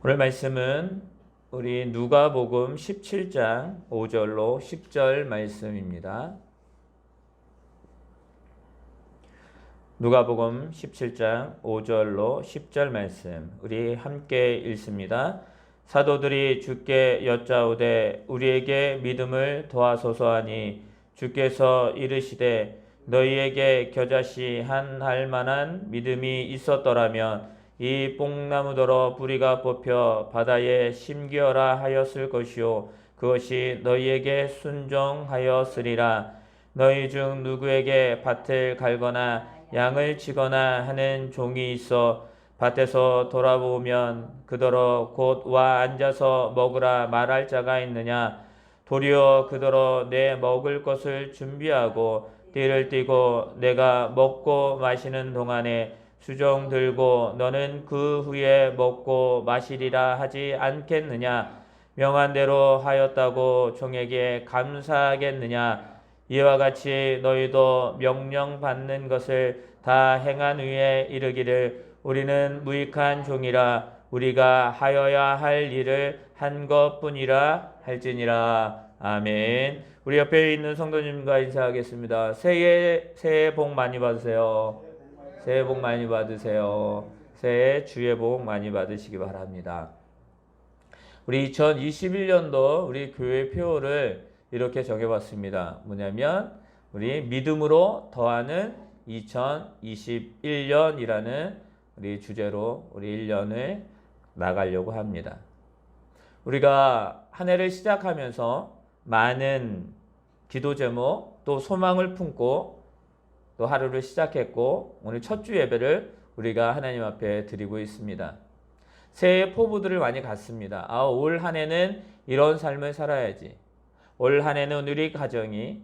오늘 말씀은 우리 누가복음 17장 5절로 10절 말씀입니다. 누가복음 17장 5절로 10절 말씀 우리 함께 읽습니다. 사도들이 주께 여짜오되 우리에게 믿음을 더하소서 하니 주께서 이르시되 너희에게 겨자씨 한 알 만한 믿음이 있었더라면 이 뽕나무더러 뿌리가 뽑혀 바다에 심기어라 하였을 것이요 그것이 너희에게 순종하였으리라. 너희 중 누구에게 밭을 갈거나 양을 치거나 하는 종이 있어 밭에서 돌아보면 그더러 곧 와 앉아서 먹으라 말할 자가 있느냐? 도리어 그더러 내 먹을 것을 준비하고 띠를 띠고 내가 먹고 마시는 동안에 수종 들고 너는 그 후에 먹고 마시리라 하지 않겠느냐? 명한 대로 하였다고 종에게 감사하겠느냐? 이와 같이 너희도 명령받는 것을 다 행한 후에 이르기를 우리는 무익한 종이라 우리가 하여야 할 일을 한 것뿐이라 할지니라. 아멘. 우리 옆에 있는 성도님과 인사하겠습니다. 새해 복 많이 받으세요. 새해 복 많이 받으세요. 새해 주의 복 많이 받으시기 바랍니다. 우리 2021년도 우리 교회 표를 이렇게 정해봤습니다. 뭐냐면 우리 믿음으로 더하는 2021년이라는 우리 주제로 우리 1년을 나가려고 합니다. 우리가 한 해를 시작하면서 많은 기도 제목 또 소망을 품고 또 하루를 시작했고 오늘 첫 주 예배를 우리가 하나님 앞에 드리고 있습니다. 새해 포부들을 많이 갖습니다. 올 한 해는 이런 삶을 살아야지. 올 한 해는 우리 가정이,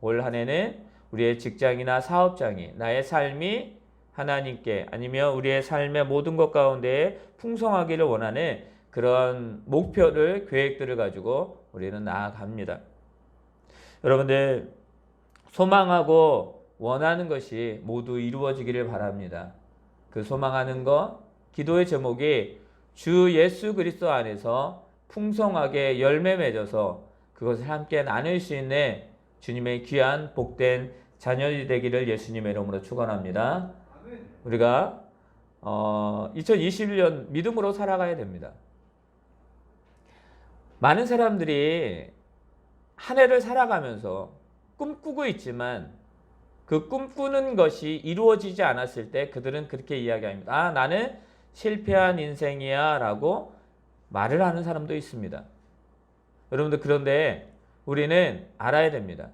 올 한 해는 우리의 직장이나 사업장이, 나의 삶이 하나님께 아니면 우리의 삶의 모든 것 가운데 풍성하기를 원하는 그런 목표를, 계획들을 가지고 우리는 나아갑니다. 여러분들 소망하고 원하는 것이 모두 이루어지기를 바랍니다. 그 소망하는 것, 기도의 제목이 주 예수 그리스도 안에서 풍성하게 열매 맺어서 그것을 함께 나눌 수 있는 주님의 귀한 복된 자녀들이 되기를 예수님의 이름으로 축원합니다. 우리가 2021년 믿음으로 살아가야 됩니다. 많은 사람들이 한 해를 살아가면서 꿈꾸고 있지만 그 꿈꾸는 것이 이루어지지 않았을 때 그들은 그렇게 이야기합니다. 나는 실패한 인생이야 라고 말을 하는 사람도 있습니다. 여러분들 그런데 우리는 알아야 됩니다.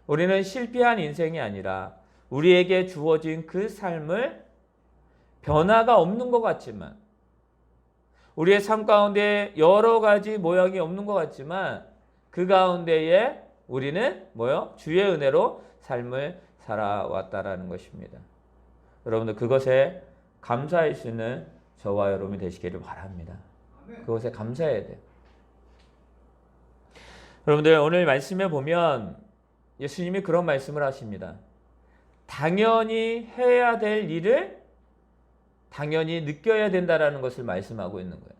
우리는 실패한 인생이 아니라 우리에게 주어진 그 삶을 변화가 없는 것 같지만 우리의 삶 가운데 여러 가지 모양이 없는 것 같지만 그 가운데에 우리는 주의 은혜로 삶을 살아왔다라는 것입니다. 여러분들 그것에 감사할 수 있는 저와 여러분이 되시기를 바랍니다. 그것에 감사해야 돼요. 여러분들 오늘 말씀에 보면 예수님이 그런 말씀을 하십니다. 당연히 해야 될 일을 당연히 느껴야 된다라는 것을 말씀하고 있는 거예요.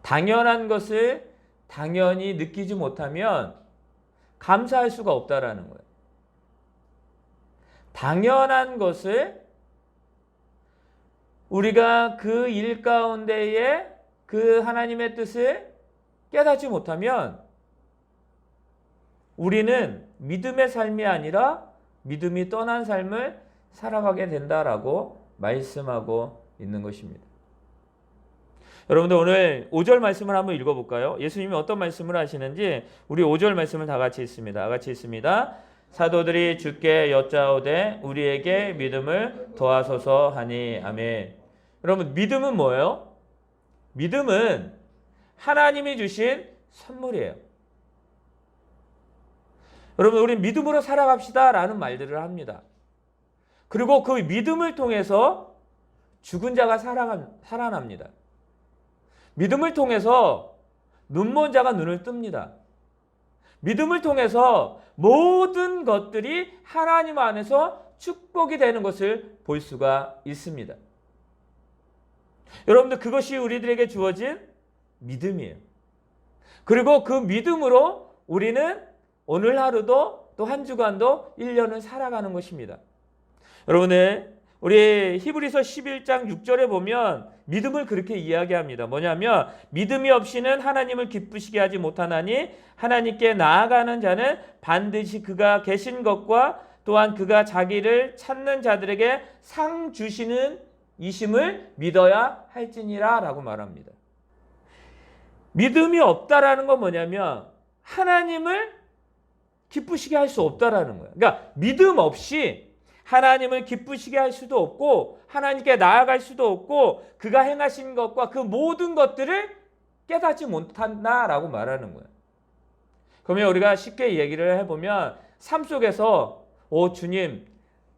당연한 것을 당연히 느끼지 못하면 감사할 수가 없다라는 거예요. 당연한 것을 우리가 그 일 가운데에 그 하나님의 뜻을 깨닫지 못하면 우리는 믿음의 삶이 아니라 믿음이 떠난 삶을 살아가게 된다라고 말씀하고 있는 것입니다. 여러분들 오늘 5절 말씀을 한번 읽어볼까요? 예수님이 어떤 말씀을 하시는지 우리 5절 말씀을 다 같이 읽습니다. 다 같이 읽습니다. 사도들이 주께 여짜오되 우리에게 믿음을 더하소서 하니 아멘. 여러분 믿음은 뭐예요? 믿음은 하나님이 주신 선물이에요. 여러분 우리 믿음으로 살아갑시다 라는 말들을 합니다. 그리고 그 믿음을 통해서 죽은 자가 살아납니다. 믿음을 통해서 눈먼 자가 눈을 뜹니다. 믿음을 통해서 모든 것들이 하나님 안에서 축복이 되는 것을 볼 수가 있습니다. 여러분들 그것이 우리들에게 주어진 믿음이에요. 그리고 그 믿음으로 우리는 오늘 하루도 또 한 주간도 1년을 살아가는 것입니다. 여러분들 우리 히브리서 11장 6절에 보면 믿음을 그렇게 이야기합니다. 뭐냐면 믿음이 없이는 하나님을 기쁘시게 하지 못하나니 하나님께 나아가는 자는 반드시 그가 계신 것과 또한 그가 자기를 찾는 자들에게 상 주시는 이심을 믿어야 할지니라 라고 말합니다. 믿음이 없다라는 건 뭐냐면 하나님을 기쁘시게 할 수 없다라는 거예요. 그러니까 믿음 없이 하나님을 기쁘시게 할 수도 없고 하나님께 나아갈 수도 없고 그가 행하신 것과 그 모든 것들을 깨닫지 못한다라고 말하는 거예요. 그러면 우리가 쉽게 얘기를 해보면 삶 속에서 주님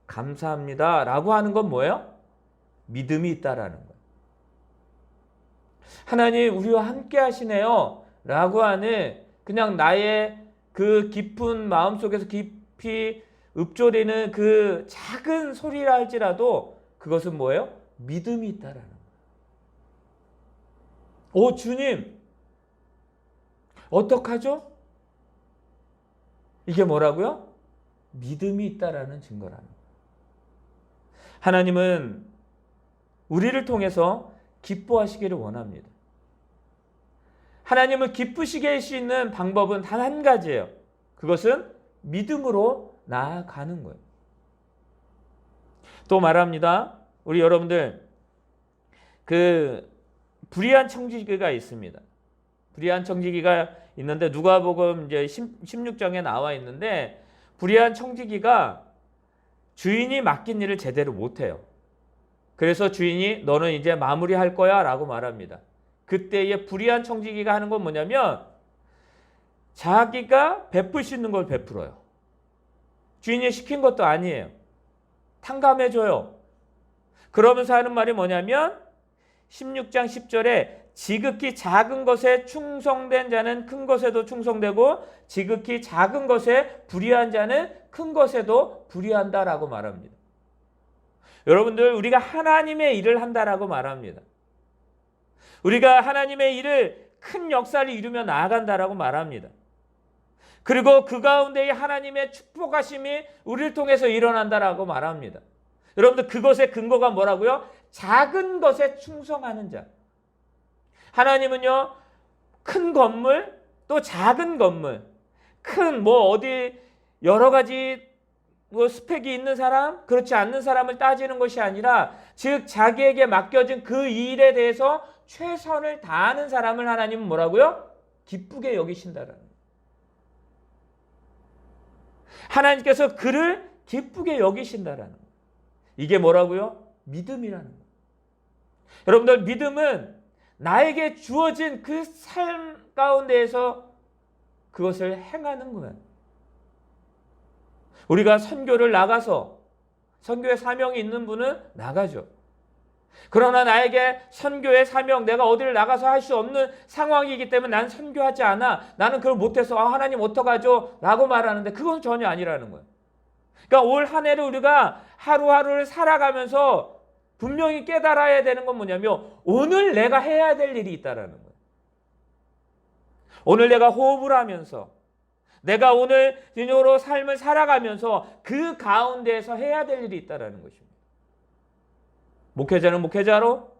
감사합니다 라고 하는 건 뭐예요? 믿음이 있다라는 거예요. 하나님 우리와 함께 하시네요 라고 하는 그냥 나의 그 깊은 마음속에서 깊이 읊조리는 그 작은 소리라 할지라도 그것은 뭐예요? 믿음이 있다라는 거예요. 주님 어떡하죠? 이게 뭐라고요? 믿음이 있다라는 증거라는 거예요. 하나님은 우리를 통해서 기뻐하시기를 원합니다. 하나님을 기쁘시게 할 수 있는 방법은 단 한 가지예요. 그것은 믿음으로 나아가는 거예요. 또 말합니다. 우리 여러분들 그 불의한 청지기가 있습니다. 불의한 청지기가 있는데 누가복음 이제 16장에 나와 있는데 불의한 청지기가 주인이 맡긴 일을 제대로 못해요. 그래서 주인이 너는 이제 마무리할 거야 라고 말합니다. 그때의 불의한 청지기가 하는 건 뭐냐면 자기가 베풀 수 있는 걸 베풀어요. 주인이 시킨 것도 아니에요. 탕감해줘요. 그러면서 하는 말이 뭐냐면 16장 10절에 지극히 작은 것에 충성된 자는 큰 것에도 충성되고 지극히 작은 것에 불의한 자는 큰 것에도 불의한다라고 말합니다. 여러분들 우리가 하나님의 일을 한다라고 말합니다. 우리가 하나님의 일을 큰 역사를 이루며 나아간다라고 말합니다. 그리고 그 가운데에 하나님의 축복하심이 우리를 통해서 일어난다라고 말합니다. 여러분들 그것의 근거가 뭐라고요? 작은 것에 충성하는 자. 하나님은요 큰 건물 또 작은 건물 큰 어디 여러 가지 스펙이 있는 사람 그렇지 않는 사람을 따지는 것이 아니라 즉 자기에게 맡겨진 그 일에 대해서 최선을 다하는 사람을 하나님은 뭐라고요? 기쁘게 여기신다라는 거예요. 하나님께서 그를 기쁘게 여기신다라는 거예요. 이게 뭐라고요? 믿음이라는 거예요. 여러분들 믿음은 나에게 주어진 그 삶 가운데에서 그것을 행하는 거예요. 우리가 선교를 나가서 선교의 사명이 있는 분은 나가죠. 그러나 나에게 선교의 사명 내가 어디를 나가서 할 수 없는 상황이기 때문에 난 선교하지 않아. 나는 그걸 못해서 하나님 어떡하죠? 라고 말하는데 그건 전혀 아니라는 거예요. 그러니까 올 한 해를 우리가 하루하루를 살아가면서 분명히 깨달아야 되는 건 뭐냐면 오늘 내가 해야 될 일이 있다라는 거예요. 오늘 내가 호흡을 하면서 내가 오늘 진정으로 삶을 살아가면서 그 가운데에서 해야 될 일이 있다라는 것입니다. 목회자는 목회자로,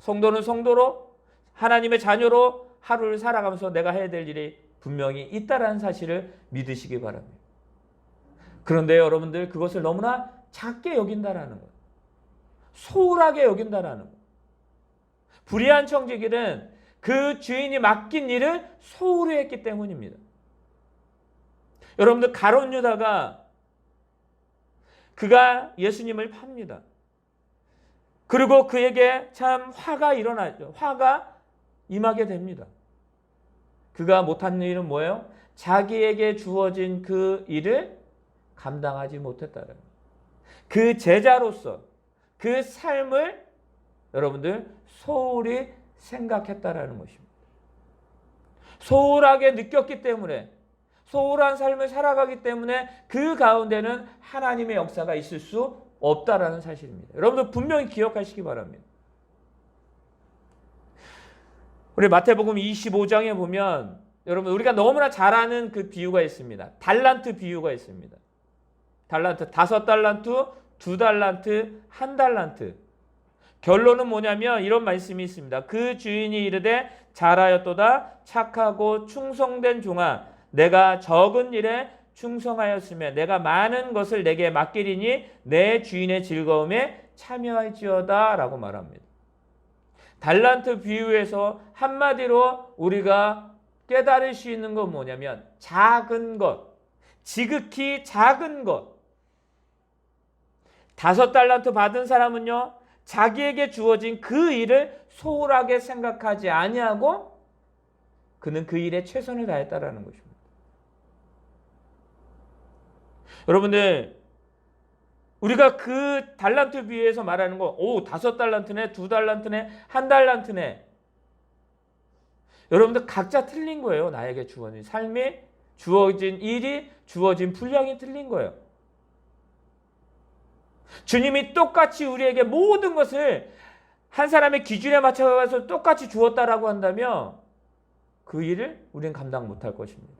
성도는 성도로, 하나님의 자녀로 하루를 살아가면서 내가 해야 될 일이 분명히 있다라는 사실을 믿으시기 바랍니다. 그런데 여러분들 그것을 너무나 작게 여긴다라는 거예요. 소홀하게 여긴다라는 거예요. 불의한 청지기는 그 주인이 맡긴 일을 소홀히 했기 때문입니다. 여러분들 가룟 유다가 그가 예수님을 팝니다. 그리고 그에게 참 화가 일어나죠. 화가 임하게 됩니다. 그가 못한 일은 뭐예요? 자기에게 주어진 그 일을 감당하지 못했다는 거예요. 그 제자로서 그 삶을 여러분들 소홀히 생각했다라는 것입니다. 소홀하게 느꼈기 때문에 소홀한 삶을 살아가기 때문에 그 가운데는 하나님의 역사가 있을 수 없다라는 사실입니다. 여러분들 분명히 기억하시기 바랍니다. 우리 마태복음 25장에 보면 여러분 우리가 너무나 잘 아는 그 비유가 있습니다. 달란트 비유가 있습니다. 달란트, 5달란트, 2달란트, 1달란트. 결론은 뭐냐면 이런 말씀이 있습니다. 그 주인이 이르되 잘하였도다 착하고 충성된 종아 내가 적은 일에 충성하였으며 내가 많은 것을 내게 맡기리니 내 주인의 즐거움에 참여할지어다 라고 말합니다. 달란트 비유에서 한마디로 우리가 깨달을 수 있는 건 뭐냐면 작은 것, 지극히 작은 것. 5달란트 받은 사람은요 자기에게 주어진 그 일을 소홀하게 생각하지 아니하고 그는 그 일에 최선을 다했다라는 것입니다. 여러분들 우리가 그 달란트 비유에서 말하는 거 5달란트네 2달란트네 1달란트네 여러분들 각자 틀린 거예요. 나에게 주어진 삶이 주어진 일이 주어진 분량이 틀린 거예요. 주님이 똑같이 우리에게 모든 것을 한 사람의 기준에 맞춰서 똑같이 주었다라고 한다면 그 일을 우리는 감당 못할 것입니다.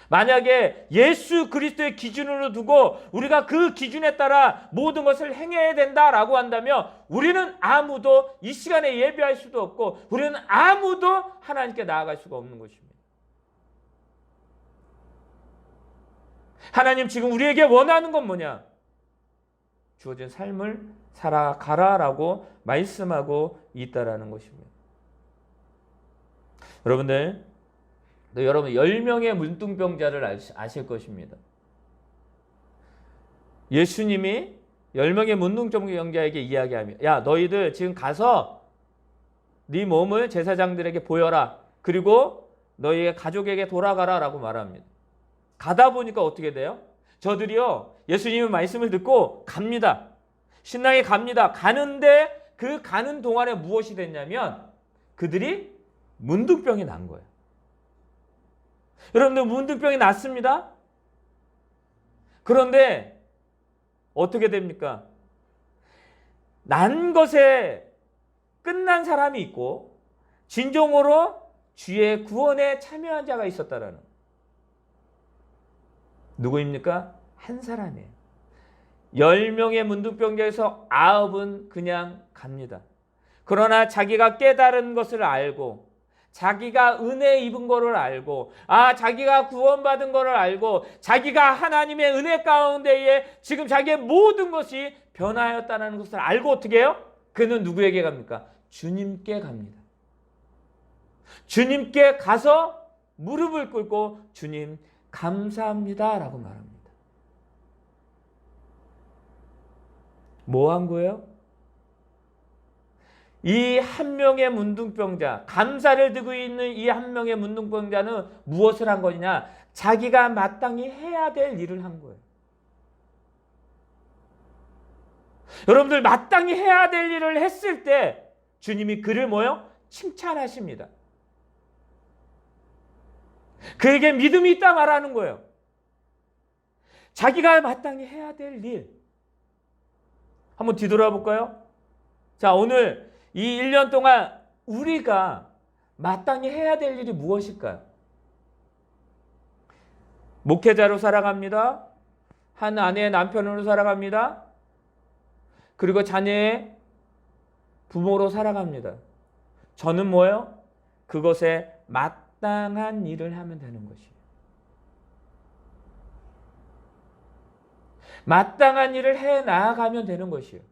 만약에 예수 그리스도의 기준으로 두고 우리가 그 기준에 따라 모든 것을 행해야 된다라고 한다면 우리는 아무도 이 시간에 예배할 수도 없고 우리는 아무도 하나님께 나아갈 수가 없는 것입니다. 하나님 지금 우리에게 원하는 건 뭐냐? 주어진 삶을 살아가라라고 말씀하고 있다라는 것입니다. 여러분들, 여러분 10명의 문둥병자를 아실 것입니다. 예수님이 10명의 문둥병자에게 이야기합니다. 야, 너희들 지금 가서 네 몸을 제사장들에게 보여라. 그리고 너희의 가족에게 돌아가라 라고 말합니다. 가다 보니까 어떻게 돼요? 저들이요 예수님의 말씀을 듣고 갑니다. 신나게 갑니다. 가는데 그 가는 동안에 무엇이 됐냐면 그들이 문둥병이 난 거예요. 여러분들 문둥병이 났습니다. 그런데 어떻게 됩니까? 난 것에 끝난 사람이 있고 진정으로 주의 구원에 참여한 자가 있었다라는 누구입니까? 한 사람이에요. 10명의 문둥병자에서 9은 그냥 갑니다. 그러나 자기가 깨달은 것을 알고 자기가 은혜 입은 것을 알고 자기가 구원받은 것을 알고 자기가 하나님의 은혜 가운데에 지금 자기의 모든 것이 변하였다는 것을 알고 어떻게 해요? 그는 누구에게 갑니까? 주님께 갑니다. 주님께 가서 무릎을 꿇고 주님 감사합니다 라고 말합니다. 뭐 한 거예요? 이 한 명의 문둥병자, 감사를 들고 있는 이 한 명의 문둥병자는 무엇을 한 거냐? 자기가 마땅히 해야 될 일을 한 거예요. 여러분들 마땅히 해야 될 일을 했을 때 주님이 그를 뭐요? 칭찬하십니다. 그에게 믿음이 있다 말하는 거예요. 자기가 마땅히 해야 될 일. 한번 뒤돌아볼까요? 자, 오늘 이 1년 동안 우리가 마땅히 해야 될 일이 무엇일까요? 목회자로 살아갑니다. 한 아내의 남편으로 살아갑니다. 그리고 자녀의 부모로 살아갑니다. 저는 뭐예요? 그것에 마땅한 일을 하면 되는 것이에요. 마땅한 일을 해 나아가면 되는 것이에요.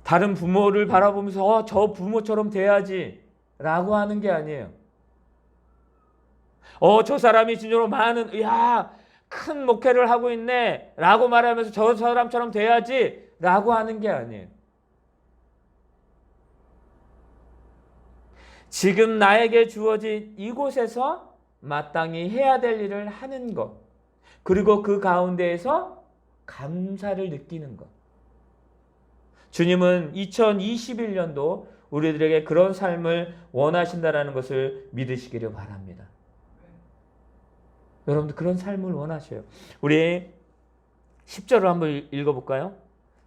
다른 부모를 바라보면서 저 부모처럼 돼야지 라고 하는 게 아니에요. 저 사람이 진짜로 많은 큰 목회를 하고 있네 라고 말하면서 저 사람처럼 돼야지 라고 하는 게 아니에요. 지금 나에게 주어진 이곳에서 마땅히 해야 될 일을 하는 것, 그리고 그 가운데에서 감사를 느끼는 것. 주님은 2021년도 우리들에게 그런 삶을 원하신다는 것을 믿으시기를 바랍니다. 여러분들 그런 삶을 원하셔요. 우리 10절을 한번 읽어볼까요?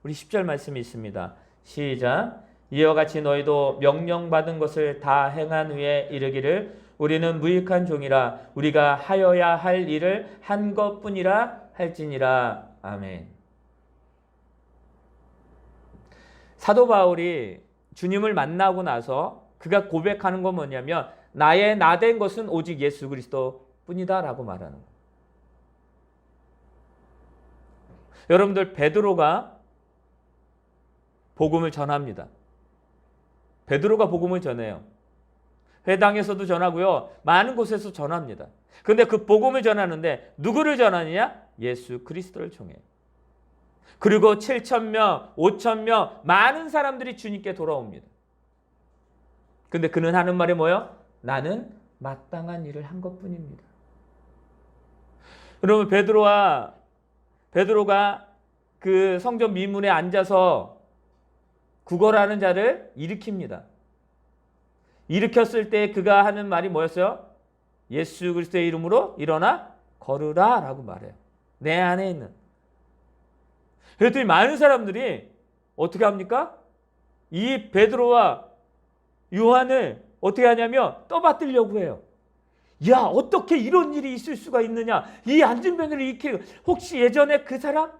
우리 10절 말씀이 있습니다. 시작. 이와 같이 너희도 명령받은 것을 다 행한 후에 이르기를 우리는 무익한 종이라 우리가 하여야 할 일을 한 것뿐이라 할지니라. 아멘. 사도 바울이 주님을 만나고 나서 그가 고백하는 건 뭐냐면 나의 나된 것은 오직 예수 그리스도뿐이다 라고 말하는 거예요. 여러분들, 베드로가 복음을 전합니다. 베드로가 복음을 전해요. 회당에서도 전하고요. 많은 곳에서 전합니다. 그런데 그 복음을 전하는데 누구를 전하느냐? 예수 그리스도를 통해. 그리고 7,000명, 5,000명 많은 사람들이 주님께 돌아옵니다. 근데 그는 하는 말이 뭐예요? 나는 마땅한 일을 한 것뿐입니다. 여러분, 베드로가 그 성전 미문에 앉아서 구걸하는 자를 일으킵니다. 일으켰을 때 그가 하는 말이 뭐였어요? 예수 그리스도의 이름으로 일어나 걸으라 라고 말해요. 내 안에 있는. 그랬더니 많은 사람들이 어떻게 합니까? 이 베드로와 요한을 어떻게 하냐면 떠받들려고 해요. 야, 어떻게 이런 일이 있을 수가 있느냐? 이 안진뱅이를 일으키고, 혹시 예전에 그 사람?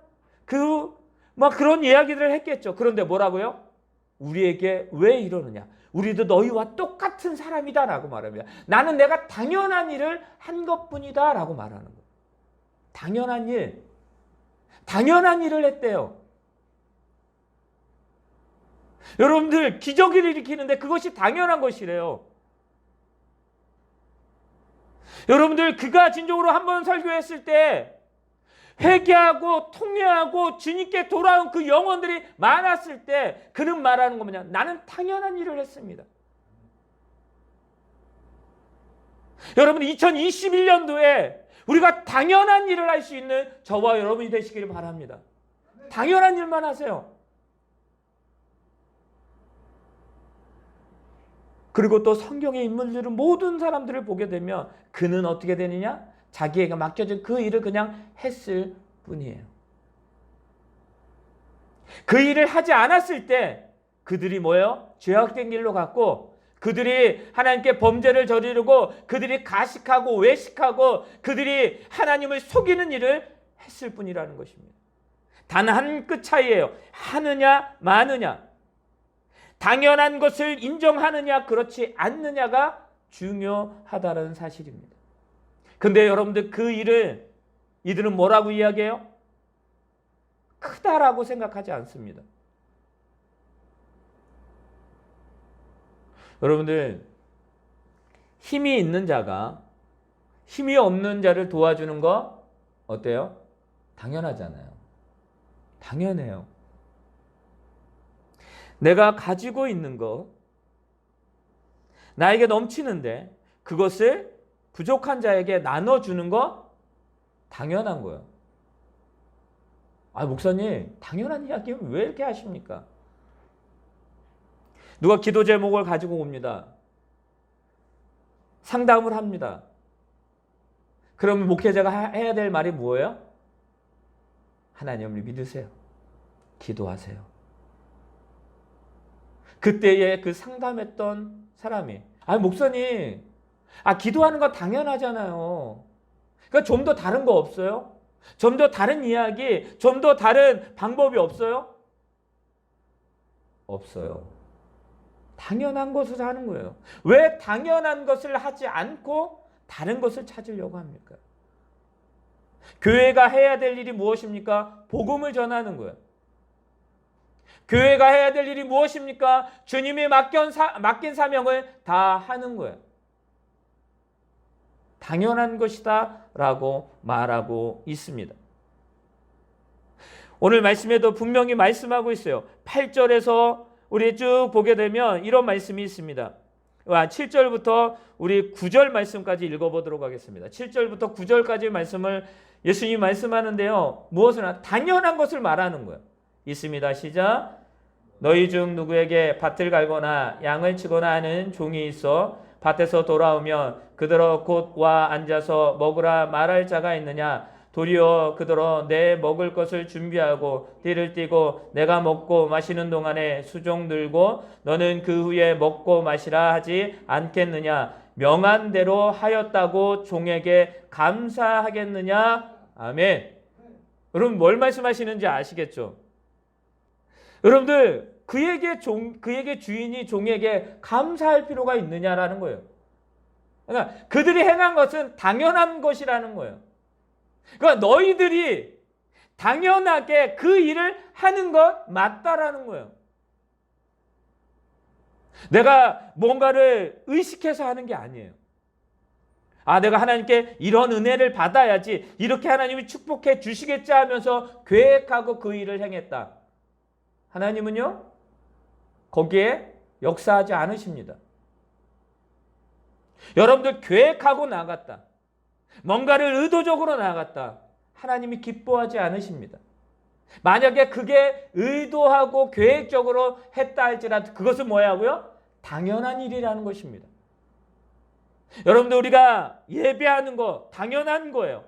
그런 이야기들을 했겠죠. 그런데 뭐라고요? 우리에게 왜 이러느냐? 우리도 너희와 똑같은 사람이다 라고 말합니다. 나는 내가 당연한 일을 한 것뿐이다 라고 말하는 거예요. 당연한 일을 했대요. 여러분들, 기적을 일으키는데 그것이 당연한 것이래요. 여러분들, 그가 진정으로 한번 설교했을 때 회개하고 통회하고 주님께 돌아온 그 영혼들이 많았을 때 그는 말하는 거 뭐냐? 나는 당연한 일을 했습니다. 여러분, 2021년도에 우리가 당연한 일을 할 수 있는 저와 여러분이 되시기를 바랍니다. 당연한 일만 하세요. 그리고 또 성경의 인물들은 모든 사람들을 보게 되면 그는 어떻게 되느냐? 자기에게 맡겨진 그 일을 그냥 했을 뿐이에요. 그 일을 하지 않았을 때 그들이 뭐예요? 죄악된 길로 갔고, 그들이 하나님께 범죄를 저지르고, 그들이 가식하고 외식하고, 그들이 하나님을 속이는 일을 했을 뿐이라는 것입니다. 단 한 끗 차이예요. 하느냐 마느냐. 당연한 것을 인정하느냐 그렇지 않느냐가 중요하다는 사실입니다. 근데 여러분들, 그 일을 이들은 뭐라고 이야기해요? 크다라고 생각하지 않습니다. 여러분들, 힘이 있는 자가 힘이 없는 자를 도와주는 거 어때요? 당연하잖아요. 당연해요. 내가 가지고 있는 거, 나에게 넘치는데 그것을 부족한 자에게 나눠주는 거 당연한 거예요. 목사님, 당연한 이야기는 왜 이렇게 하십니까? 누가 기도 제목을 가지고 옵니다. 상담을 합니다. 그러면 목회자가 해야 될 말이 뭐예요? 하나님을 믿으세요. 기도하세요. 그때에 그 상담했던 사람이, 목사님, 기도하는 거 당연하잖아요. 그러니까 좀 더 다른 거 없어요? 좀 더 다른 이야기, 좀 더 다른 방법이 없어요? 없어요. 당연한 것을 하는 거예요. 왜 당연한 것을 하지 않고 다른 것을 찾으려고 합니까? 교회가 해야 될 일이 무엇입니까? 복음을 전하는 거예요. 교회가 해야 될 일이 무엇입니까? 주님이 맡긴 사명을 다 하는 거예요. 당연한 것이다 라고 말하고 있습니다. 오늘 말씀에도 분명히 말씀하고 있어요. 8절에서 우리 쭉 보게 되면 이런 말씀이 있습니다. 7절부터 우리 9절 말씀까지 읽어보도록 하겠습니다. 7절부터 9절까지 말씀을 예수님이 말씀하는데요. 무엇을 당연한 것을 말하는 거예요. 있습니다. 시작. 너희 중 누구에게 밭을 갈거나 양을 치거나 하는 종이 있어 밭에서 돌아오면 그들어 곧 와 앉아서 먹으라 말할 자가 있느냐? 도리어 그더러 내 먹을 것을 준비하고 띠를 띠고 내가 먹고 마시는 동안에 수종 들고 너는 그 후에 먹고 마시라 하지 않겠느냐. 명한 대로 하였다고 종에게 감사하겠느냐. 아멘. 여러분 뭘 말씀하시는지 아시겠죠? 여러분들 그에게 주인이 종에게 감사할 필요가 있느냐라는 거예요. 그러니까 그들이 행한 것은 당연한 것이라는 거예요. 그러니까 너희들이 당연하게 그 일을 하는 것 맞다라는 거예요. 내가 뭔가를 의식해서 하는 게 아니에요. 아, 내가 하나님께 이런 은혜를 받아야지, 이렇게 하나님이 축복해 주시겠지 하면서 계획하고 그 일을 행했다. 하나님은요, 거기에 역사하지 않으십니다. 여러분들 계획하고 나갔다, 뭔가를 의도적으로 나갔다, 하나님이 기뻐하지 않으십니다. 만약에 그게 의도하고 계획적으로 했다 할지라도 그것은 뭐야고요? 당연한 일이라는 것입니다. 여러분들 우리가 예배하는 거 당연한 거예요.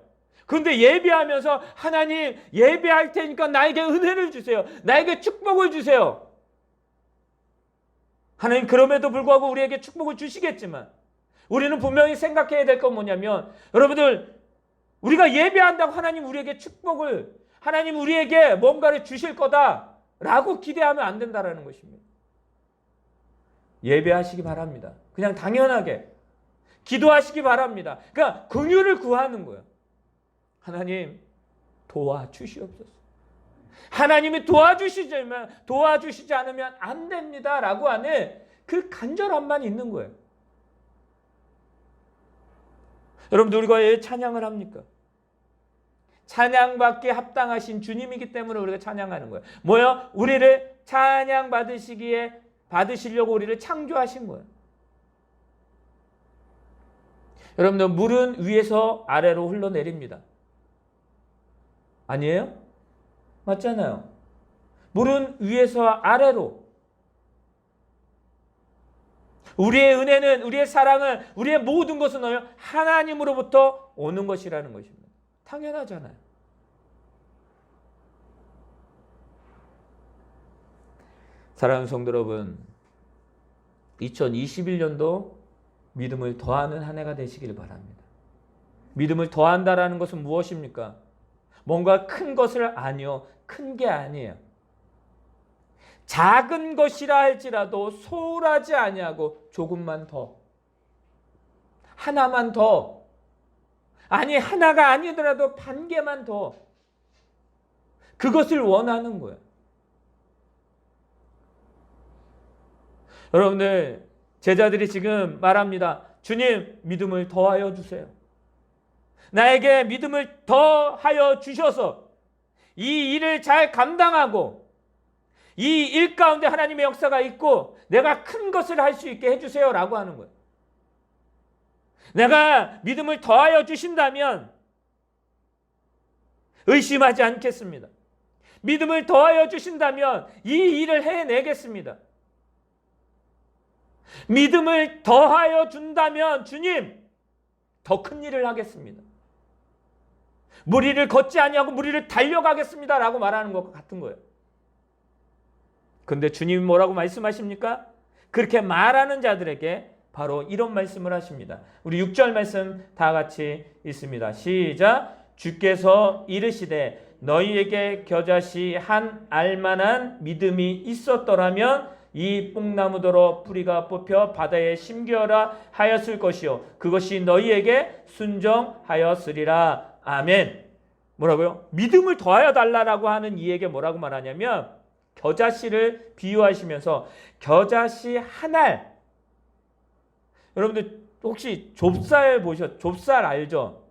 그런데 예배하면서 하나님 예배할 테니까 나에게 은혜를 주세요. 나에게 축복을 주세요. 하나님 그럼에도 불구하고 우리에게 축복을 주시겠지만 우리는 분명히 생각해야 될 건 뭐냐면 여러분들 우리가 예배한다고 하나님 우리에게 축복을 하나님 우리에게 뭔가를 주실 거다라고 기대하면 안 된다라는 것입니다. 예배하시기 바랍니다. 그냥 당연하게 기도하시기 바랍니다. 그러니까 긍휼을 구하는 거예요. 하나님 도와주시옵소서. 하나님이 도와주시지 않으면 안 됩니다라고 하는 그 간절함만 있는 거예요. 여러분들 우리가 왜 찬양을 합니까? 찬양받기에 합당하신 주님이기 때문에 우리가 찬양하는 거예요. 뭐요? 우리를 찬양 받으시려고 우리를 창조하신 거예요. 여러분들 물은 위에서 아래로 흘러내립니다. 아니에요? 맞잖아요. 물은 위에서 아래로. 우리의 은혜는, 우리의 사랑은, 우리의 모든 것은 하나님으로부터 오는 것이라는 것입니다. 당연하잖아요. 사랑하는 성도 여러분, 2021년도 믿음을 더하는 한 해가 되시길 바랍니다. 믿음을 더한다라는 것은 무엇입니까? 뭔가 큰 것을 아니요. 큰 게 아니에요. 작은 것이라 할지라도 소홀하지 아니하고 조금만 더. 하나만 더. 아니 하나가 아니더라도 반 개만 더. 그것을 원하는 거예요. 여러분들 제자들이 지금 말합니다. 주님 믿음을 더하여 주세요. 나에게 믿음을 더하여 주셔서 이 일을 잘 감당하고 이 일 가운데 하나님의 역사가 있고 내가 큰 것을 할 수 있게 해주세요 라고 하는 거예요. 내가 믿음을 더하여 주신다면 의심하지 않겠습니다. 믿음을 더하여 주신다면 이 일을 해내겠습니다. 믿음을 더하여 준다면 주님 더 큰 일을 하겠습니다. 무리를 걷지 아니하고 무리를 달려가겠습니다 라고 말하는 것과 같은 거예요. 근데 주님이 뭐라고 말씀하십니까? 그렇게 말하는 자들에게 바로 이런 말씀을 하십니다. 우리 6절 말씀 다 같이 읽습니다. 시작. 주께서 이르시되 너희에게 겨자씨 한 알만한 믿음이 있었더라면 이 뽕나무더러 뿌리가 뽑혀 바다에 심겨라 하였을 것이요 그것이 너희에게 순종하였으리라. 아멘. 뭐라고요? 믿음을 더하여 달라고 하는 이에게 뭐라고 말하냐면 겨자씨를 비유하시면서 겨자씨 한 알. 여러분들 혹시 좁쌀 좁쌀 알죠?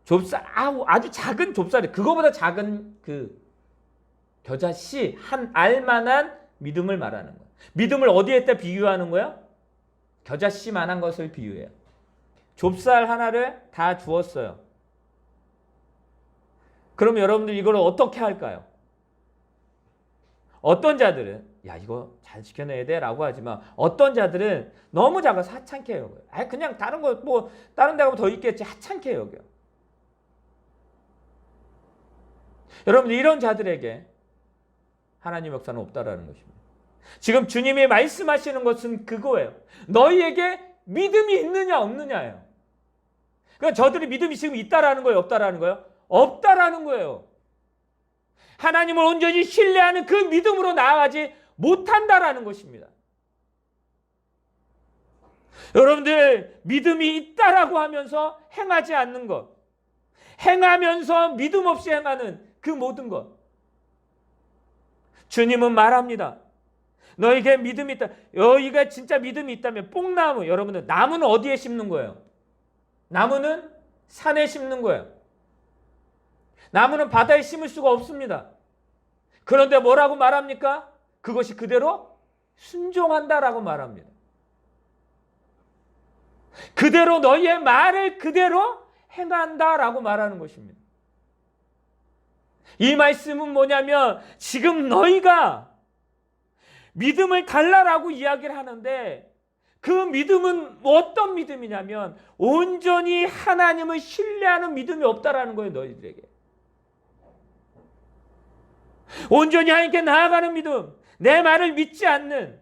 좁쌀 아주 작은 좁쌀이 그거보다 작은 그 겨자씨 한 알만한 믿음을 말하는 거예요. 믿음을 어디에다 비유하는 거야? 겨자씨만한 것을 비유해요. 좁쌀 하나를 다 주었어요. 그럼 여러분들 이걸 어떻게 할까요? 어떤 자들은 야 이거 잘 지켜내야 돼 라고 하지만 어떤 자들은 너무 작아서 하찮게 여겨요. 그냥 다른 거 뭐 다른 데 가면 더 있겠지 하찮게 여겨요. 여러분, 이런 자들에게 하나님 역사는 없다라는 것입니다. 지금 주님이 말씀하시는 것은 그거예요. 너희에게 믿음이 있느냐 없느냐예요. 그러니까 저들이 믿음이 지금 있다라는 거예요, 없다라는 거예요? 없다라는 거예요. 하나님을 온전히 신뢰하는 그 믿음으로 나아가지 못한다라는 것입니다. 여러분들, 믿음이 있다라고 하면서 행하지 않는 것, 행하면서 믿음 없이 행하는 그 모든 것, 주님은 말합니다. 너에게 믿음이 있다. 너희가 진짜 믿음이 있다면 뽕나무, 여러분들, 나무는 어디에 심는 거예요? 나무는 산에 심는 거예요. 나무는 바다에 심을 수가 없습니다. 그런데 뭐라고 말합니까? 그것이 그대로 순종한다라고 말합니다. 그대로 너희의 말을 그대로 행한다라고 말하는 것입니다. 이 말씀은 뭐냐면 지금 너희가 믿음을 달라라고 이야기를 하는데 그 믿음은 어떤 믿음이냐면 온전히 하나님을 신뢰하는 믿음이 없다라는 거예요. 너희들에게. 온전히 하나님께 나아가는 믿음, 내 말을 믿지 않는,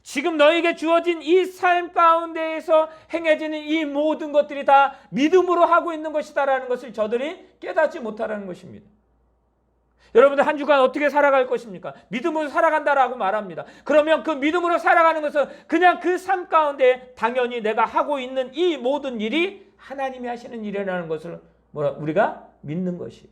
지금 너에게 주어진 이 삶 가운데에서 행해지는 이 모든 것들이 다 믿음으로 하고 있는 것이다라는 것을 저들이 깨닫지 못하라는 것입니다. 여러분들 한 주간 어떻게 살아갈 것입니까? 믿음으로 살아간다라고 말합니다. 그러면 그 믿음으로 살아가는 것은 그냥 그 삶 가운데 당연히 내가 하고 있는 이 모든 일이 하나님이 하시는 일이라는 것을 우리가 믿는 것이.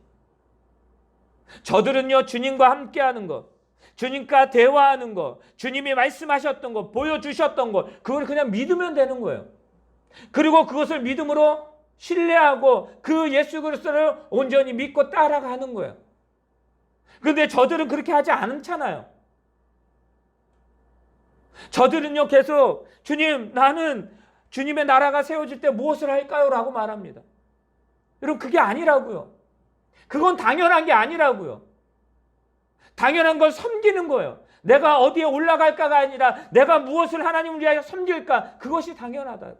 저들은요, 주님과 함께하는 것, 주님과 대화하는 것, 주님이 말씀하셨던 것, 보여주셨던 것, 그걸 그냥 믿으면 되는 거예요. 그리고 그것을 믿음으로 신뢰하고 그 예수 그리스도를 온전히 믿고 따라가는 거예요. 그런데 저들은 그렇게 하지 않잖아요. 저들은요, 계속 주님, 나는 주님의 나라가 세워질 때 무엇을 할까요? 라고 말합니다. 여러분, 그게 아니라고요. 그건 당연한 게 아니라고요. 당연한 걸 섬기는 거예요. 내가 어디에 올라갈까가 아니라 내가 무엇을 하나님을 위하여 섬길까, 그것이 당연하다고.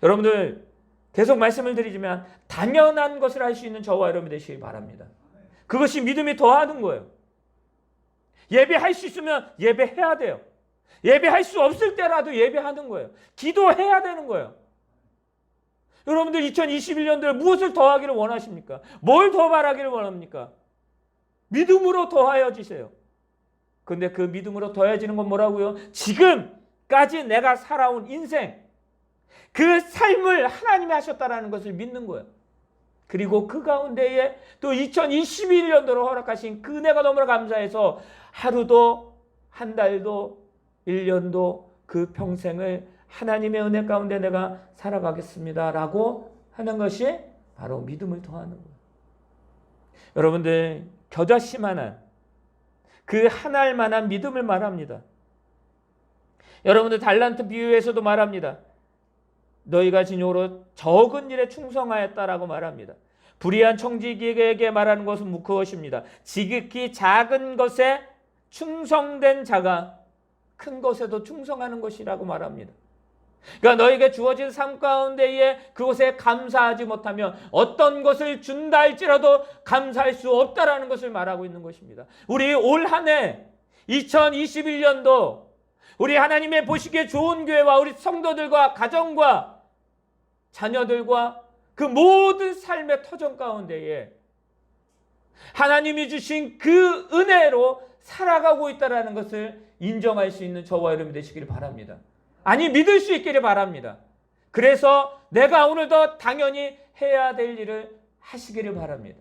여러분들, 계속 말씀을 드리지만 당연한 것을 할 수 있는 저와 여러분 되시기 바랍니다. 그것이 믿음이 더하는 거예요. 예배할 수 있으면 예배해야 돼요. 예배할 수 없을 때라도 예배하는 거예요. 기도해야 되는 거예요. 여러분들 2021년도에 무엇을 더하기를 원하십니까? 뭘 더 바라기를 원합니까? 믿음으로 더하여지세요. 근데 그 믿음으로 더해지는 건 뭐라고요? 지금까지 내가 살아온 인생, 그 삶을 하나님이 하셨다라는 것을 믿는 거예요. 그리고 그 가운데에 또 2021년도로 허락하신 그 은혜가 너무나 감사해서 하루도 한 달도 1년도 그 평생을 하나님의 은혜 가운데 내가 살아가겠습니다 라고 하는 것이 바로 믿음을 더하는 거예요. 여러분들, 겨자씨만한 그 한 알만한 믿음을 말합니다. 여러분들, 달란트 비유에서도 말합니다. 너희가 진용으로 적은 일에 충성하였다라고 말합니다. 불의한 청지기에게 말하는 것은 그것입니다. 지극히 작은 것에 충성된 자가 큰 것에도 충성하는 것이라고 말합니다. 그러니까 너에게 주어진 삶 가운데에 그것에 감사하지 못하면 어떤 것을 준다 할지라도 감사할 수 없다라는 것을 말하고 있는 것입니다. 우리 올 한 해 2021년도 우리 하나님의 보시기에 좋은 교회와 우리 성도들과 가정과 자녀들과 그 모든 삶의 터전 가운데에 하나님이 주신 그 은혜로 살아가고 있다는 것을 인정할 수 있는 저와 여러분 되시기를 바랍니다. 아니, 믿을 수 있기를 바랍니다. 그래서 내가 오늘도 당연히 해야 될 일을 하시기를 바랍니다.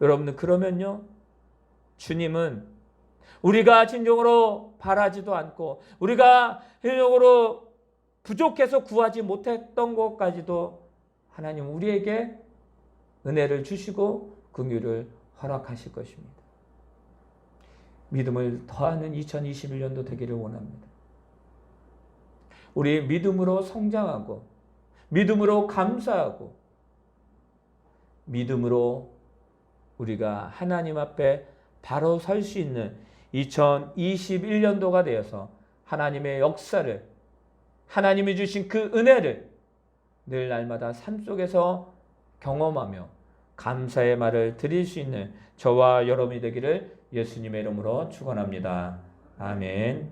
여러분들, 그러면요, 주님은 우리가 진정으로 바라지도 않고 우리가 진정으로 부족해서 구하지 못했던 것까지도 하나님 우리에게 은혜를 주시고 긍휼을 허락하실 것입니다. 믿음을 더하는 2021년도 되기를 원합니다. 우리 믿음으로 성장하고 믿음으로 감사하고 믿음으로 우리가 하나님 앞에 바로 설 수 있는 2021년도가 되어서 하나님의 역사를, 하나님이 주신 그 은혜를 늘 날마다 삶 속에서 경험하며 감사의 말을 드릴 수 있는 저와 여러분이 되기를 예수님의 이름으로 축원합니다. 아멘.